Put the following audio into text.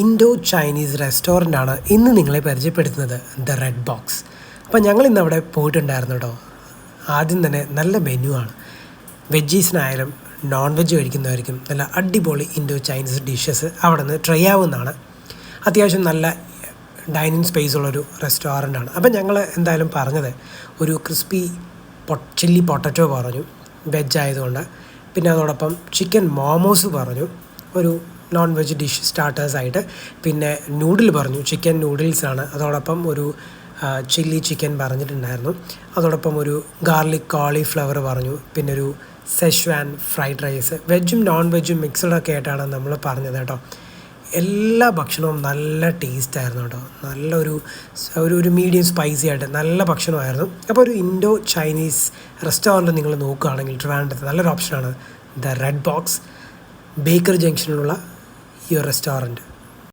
Indo Chinese റെസ്റ്റോറൻ്റാണ് ഇന്ന് നിങ്ങളെ പരിചയപ്പെടുത്തുന്നത് ദ റെഡ് ബോക്സ്. അപ്പോൾ ഞങ്ങൾ ഇന്ന് അവിടെ പോയിട്ടുണ്ടായിരുന്നു കേട്ടോ. ആദ്യം തന്നെ നല്ല മെനു ആണ്. വെജീസിനായാലും നോൺ വെജ് കഴിക്കുന്നവർക്കും നല്ല അടിപൊളി ഇൻഡോ ചൈനീസ് ഡിഷസ് അവിടെ നിന്ന് ട്രൈ ആവുന്നതാണ്. അത്യാവശ്യം നല്ല ഡൈനിങ് സ്പേസ് ഉള്ളൊരു റെസ്റ്റോറൻ്റാണ്. അപ്പം ഞങ്ങൾ എന്തായാലും പറഞ്ഞത് ഒരു ക്രിസ്പി ചില്ലി പൊട്ടറ്റോ പറഞ്ഞു, വെജ് ആയതുകൊണ്ട്. പിന്നെ അതോടൊപ്പം ചിക്കൻ മോമോസ് പറഞ്ഞു, ഒരു നോൺ വെജ് ഡിഷ് സ്റ്റാർട്ടേഴ്സായിട്ട്. പിന്നെ നൂഡിൽ പറഞ്ഞു, ചിക്കൻ നൂഡിൽസാണ്. അതോടൊപ്പം ഒരു ചില്ലി ചിക്കൻ പറഞ്ഞിട്ടുണ്ടായിരുന്നു. അതോടൊപ്പം ഒരു ഗാർലിക് കോളിഫ്ലവർ പറഞ്ഞു. പിന്നെ ഒരു സെഷ്വാൻ ഫ്രൈഡ് റൈസ്, വെജും നോൺ വെജും മിക്സഡൊക്കെ ആയിട്ടാണ് നമ്മൾ പറഞ്ഞത് കേട്ടോ. എല്ലാ ഭക്ഷണവും നല്ല ടേസ്റ്റായിരുന്നു കേട്ടോ. ഒരു മീഡിയം സ്പൈസി ആയിട്ട് നല്ല ഭക്ഷണമായിരുന്നു. അപ്പോൾ ഒരു ഇൻഡോ ചൈനീസ് റെസ്റ്റോറൻറ്റ് നിങ്ങൾ നോക്കുകയാണെങ്കിൽ ട്രിവാൻഡ്രത്ത് നല്ലൊരു ഓപ്ഷനാണ് ദ റെഡ് ബോക്സ്, ബേക്കർ ജംഗ്ഷനിലുള്ള ഈ റെസ്റ്റോറൻറ്റ്.